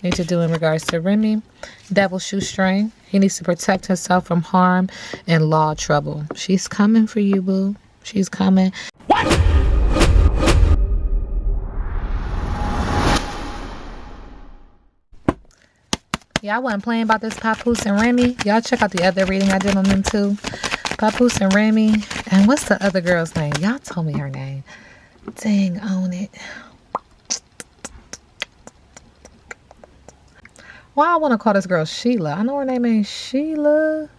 need to do in regards to Remy. Devil shoestring. He needs to protect himself from harm and law trouble. She's coming for you, boo. She's coming. What? Yeah, I wasn't playing about this Papoose and Remy. Y'all check out the other reading I did on them too. Papoose and Remy. And what's the other girl's name? Y'all told me her name. Dang, own it. Why I want to call this girl Sheila? I know her name ain't Sheila.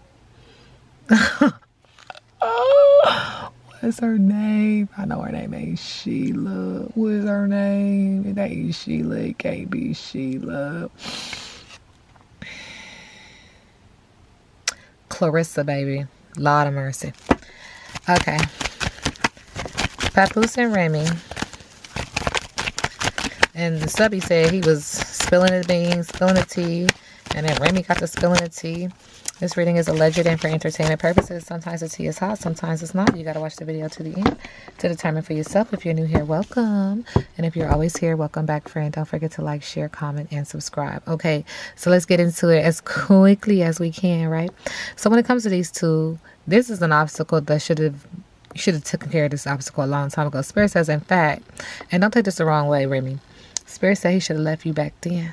Oh, what's her name? I know her name ain't Sheila. What is her name? It ain't Sheila. It can't be Sheila. Clarissa, baby. Lord of mercy. Okay. Papoose and Remy. And the subby said he was spilling the beans, spilling the tea. And then Remy got to spilling the tea. This reading is alleged and for entertainment purposes. Sometimes the tea is hot, sometimes it's not. You got to watch the video to the end to determine for yourself. If you're new here, welcome. And if you're always here, welcome back, friend. Don't forget to like, share, comment, and subscribe. Okay, so let's get into it as quickly as we can, right? So when it comes to these two, this is an obstacle that you should have taken care of this obstacle a long time ago. Spirit says, in fact, and don't take this the wrong way, Remy. Spirit said he should have left you back then.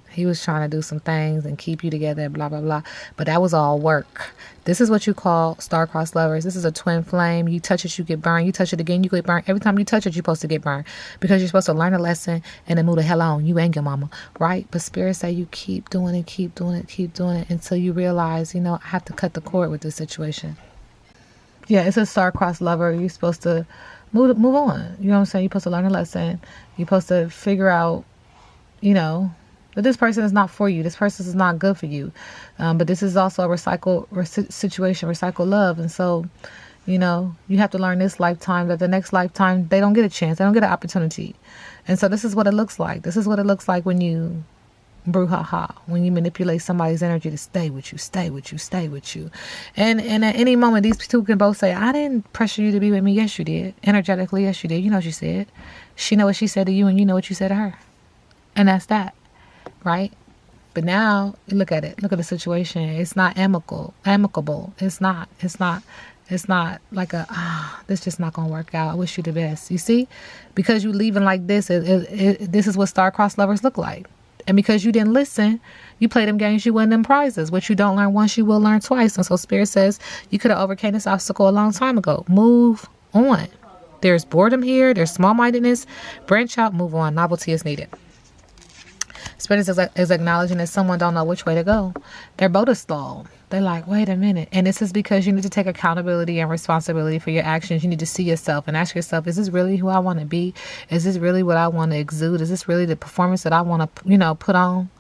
He was trying to do some things and keep you together, blah, blah, blah. But that was all work. This is what you call star-crossed lovers. This is a twin flame. You touch it, you get burned. You touch it again, you get burned. Every time you touch it, you're supposed to get burned. Because you're supposed to learn a lesson and then move the hell on. You ain't your mama, right? But Spirit say you keep doing it, keep doing it, keep doing it until you realize, you know, I have to cut the cord with this situation. Yeah, it's a star-crossed lover. You're supposed to move on. You know what I'm saying? You're supposed to learn a lesson. You're supposed to figure out, you know, that this person is not for you. This person is not good for you. But this is also a situation, recycle love. And so, you know, you have to learn this lifetime that the next lifetime, they don't get a chance. They don't get an opportunity. And so this is what it looks like. This is what it looks like when you brouhaha, when you manipulate somebody's energy to stay with you, stay with you, stay with you. And at any moment, these two can both say, I didn't pressure you to be with me. Yes, you did. Energetically, yes, you did. You know what she said. She know what she said to you and you know what you said to her. And that's that. Right? But now look at it. Look at the situation. It's not amicable. It's not like this just not gonna work out. I wish you the best. You see? Because you leaving like this, this is what star-crossed lovers look like. And because you didn't listen, you play them games, you win them prizes. What you don't learn once, you will learn twice. And so Spirit says you could have overcame this obstacle a long time ago. Move on. There's boredom here. There's small-mindedness. Branch out, move on. Novelty is needed. Spirit is acknowledging that someone don't know which way to go. Their boat is stalled. They're like, wait a minute. And this is because you need to take accountability and responsibility for your actions. You need to see yourself and ask yourself, is this really who I want to be? Is this really what I want to exude? Is this really the performance that I want to, you know, put on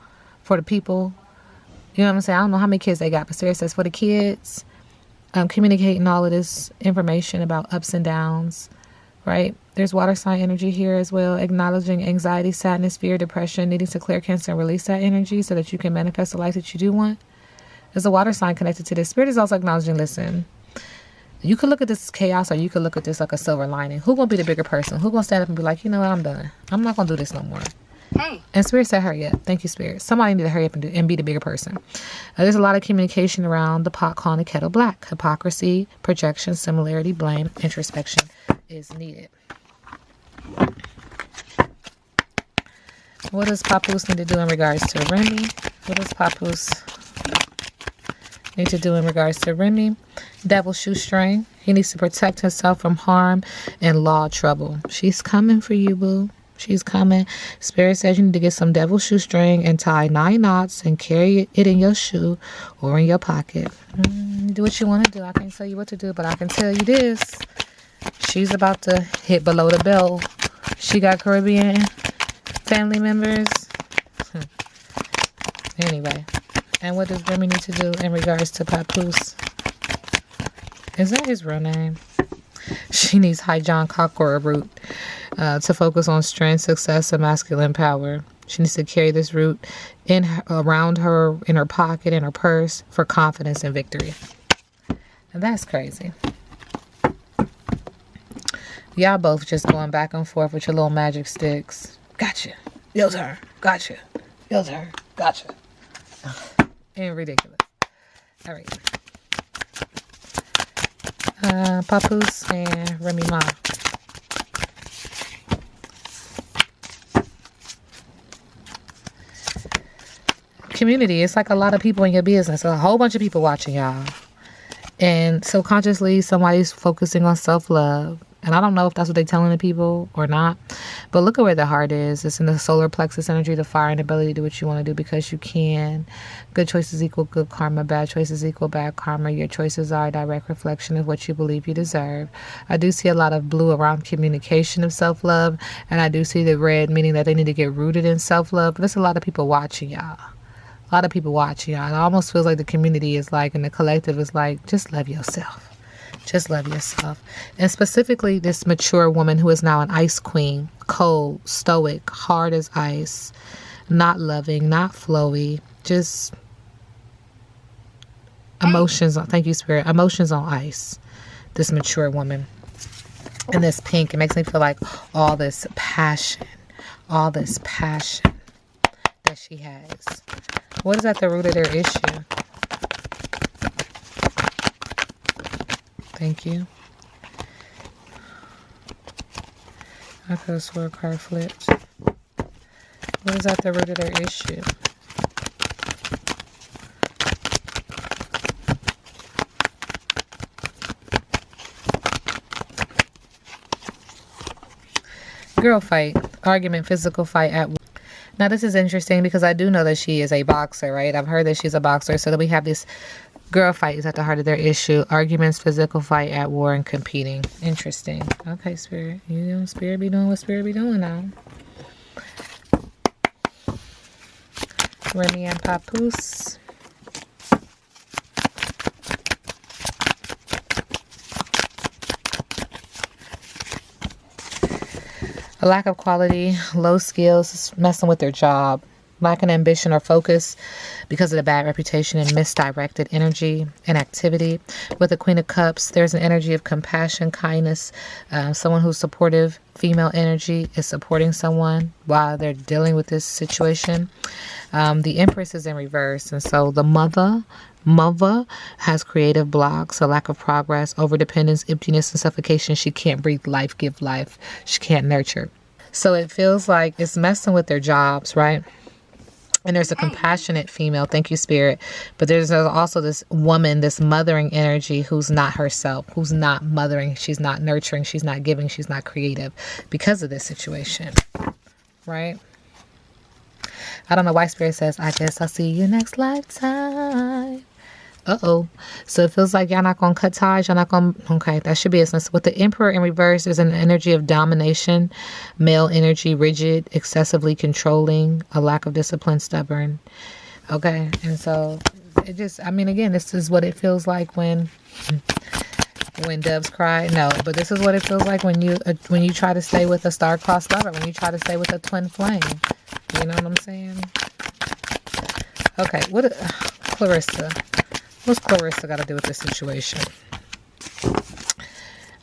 for the people? You know what I'm saying? I don't know how many kids they got, but Spirit says for the kids, communicating all of this information about ups and downs, right? There's water sign energy here as well, acknowledging anxiety, sadness, fear, depression, needing to clear, cancel, and release that energy so that you can manifest the life that you do want. There's a water sign connected to this. Spirit is also acknowledging, listen, you could look at this as chaos or you could look at this like a silver lining. Who gonna be the bigger person? Who gonna stand up and be like, you know what, I'm done. I'm not gonna do this no more. Hey. And Spirit said, hurry up. Thank you, Spirit. Somebody need to hurry up and be the bigger person. There's a lot of communication around the pot calling the kettle black. Hypocrisy, projection, similarity, blame, introspection is needed. What does Papoose need to do in regards to Remy? What does Papoose need to do in regards to Remy? Devil shoestring. He needs to protect himself from harm and law trouble. She's coming for you, boo. She's coming. Spirit says you need to get some devil shoestring and tie 9 knots and carry it in your shoe or in your pocket. Do what you want to do. I can't tell you what to do, but I can tell you this. She's about to hit below the belt. She got Caribbean family members. Anyway. And what does Remy need to do in regards to Papoose? Is that his real name? She needs High John Cockroach root to focus on strength, success, and masculine power. She needs to carry this root around her, in her pocket, in her purse, for confidence and victory. And that's crazy. Y'all both just going back and forth with your little magic sticks. Gotcha. Your turn. Gotcha. Your turn. Gotcha. And ridiculous. All right. Papoose and Remy Ma. Community. It's like a lot of people in your business. A whole bunch of people watching y'all. And subconsciously, somebody's focusing on self-love. And I don't know if that's what they're telling the people or not. But look at where the heart is. It's in the solar plexus energy, the fire and ability to do what you want to do because you can. Good choices equal good karma. Bad choices equal bad karma. Your choices are a direct reflection of what you believe you deserve. I do see a lot of blue around communication of self-love. And I do see the red, meaning that they need to get rooted in self-love. But there's a lot of people watching y'all. A lot of people watching y'all. It almost feels like the community is like, and the collective is like, just love yourself. Just love yourself. And specifically this mature woman who is now an ice queen, cold, stoic, hard as ice, not loving, not flowy, just emotions. Thank you, Spirit. Emotions on ice. This mature woman. And this pink, it makes me feel like all this passion that she has. What is at the root of their issue? Thank you. I could have swore a card flipped. What is at the root of their issue? Girl fight. Argument, physical fight at work. Now this is interesting because I do know that she is a boxer, right? I've heard that she's a boxer. So that we have this girl fight is at the heart of their issue. Arguments, physical fight at war, and competing. Interesting. Okay, Spirit. You know, Spirit be doing what Spirit be doing now. Remy and Papoose. A lack of quality, low skills, messing with their job. Lacking ambition or focus because of the bad reputation and misdirected energy and activity. With the Queen of Cups, there's an energy of compassion, kindness. Someone who's supportive, female energy, is supporting someone while they're dealing with this situation. The Empress is in reverse. And so the mother has creative blocks, a lack of progress, overdependence, emptiness, and suffocation. She can't breathe life, give life. She can't nurture. So it feels like it's messing with their jobs, right? And there's a compassionate female, thank you, Spirit. But there's also this woman, this mothering energy who's not herself, who's not mothering. She's not nurturing. She's not giving. She's not creative because of this situation, right? I don't know why Spirit says, I guess I'll see you next lifetime. Uh-oh. So it feels like y'all not going to cut ties. Y'all not going to... Okay, that should be a sense. With the Emperor in reverse, there's an energy of domination, male energy, rigid, excessively controlling, a lack of discipline, stubborn. Okay, and so it just... I mean, again, this is what it feels like when doves cry. No, but this is what it feels like when you try to stay with a star-crossed lover, when you try to stay with a twin flame. You know what I'm saying? Okay, Clarissa. What's Clarissa got to do with this situation?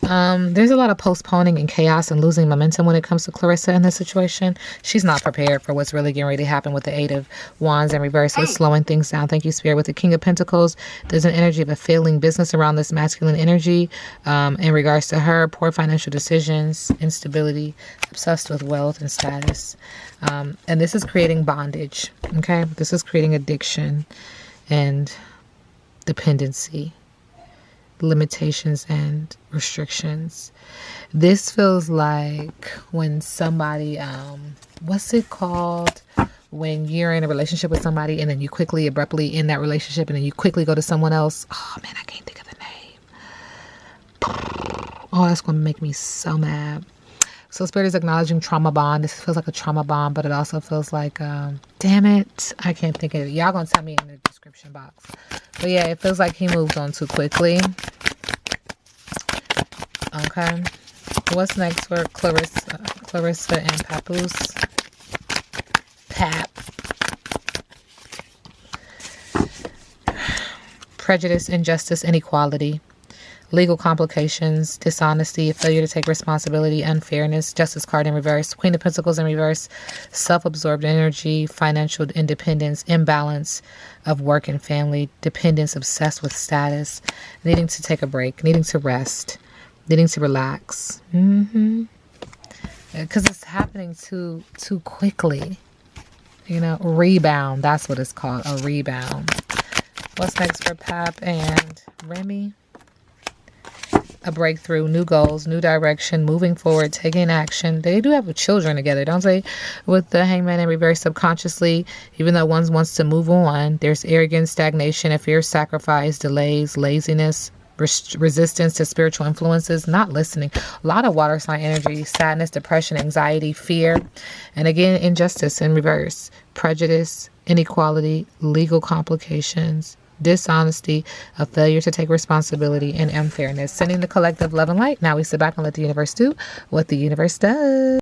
There's a lot of postponing and chaos and losing momentum when it comes to Clarissa in this situation. She's not prepared for what's really getting ready to happen with the Eight of Wands in reverse. It's slowing things down. Thank you, Spirit. With the King of Pentacles, there's an energy of a failing business around this masculine energy. In regards to her, poor financial decisions, instability, obsessed with wealth and status. And this is creating bondage. Okay? This is creating addiction and dependency, limitations and restrictions. This feels like when somebody, what's it called? When you're in a relationship with somebody and then you quickly, abruptly end that relationship and then you quickly go to someone else. Oh man, I can't think of the name. Oh, that's going to make me so mad. So Spirit is acknowledging trauma bond. This feels like a trauma bond, but it also feels like, damn it, I can't think of it. Y'all going to tell me in the description box. But yeah, it feels like he moved on too quickly. Okay. What's next for Clarissa and Papoose? Pap. Prejudice, injustice, inequality. legal complications, dishonesty, a failure to take responsibility, unfairness, justice card in reverse, Queen of Pentacles in reverse, self-absorbed energy, financial independence, imbalance of work and family, dependence, obsessed with status, needing to take a break, needing to rest, needing to relax. Because it's happening too quickly. You know, rebound. That's what it's called, a rebound. What's next for Pap and Remy? A breakthrough, new goals, new direction, moving forward, taking action. They do have children together, don't they? With the Hangman in reverse, subconsciously, even though one wants to move on, there's arrogance, stagnation, a fear, sacrifice, delays, laziness, resistance to spiritual influences, not listening. A lot of water sign energy, sadness, depression, anxiety, fear. And again, injustice in reverse, prejudice, inequality, legal complications, dishonesty, a failure to take responsibility, and unfairness. Sending the collective love and light. Now we sit back and let the universe do what the universe does.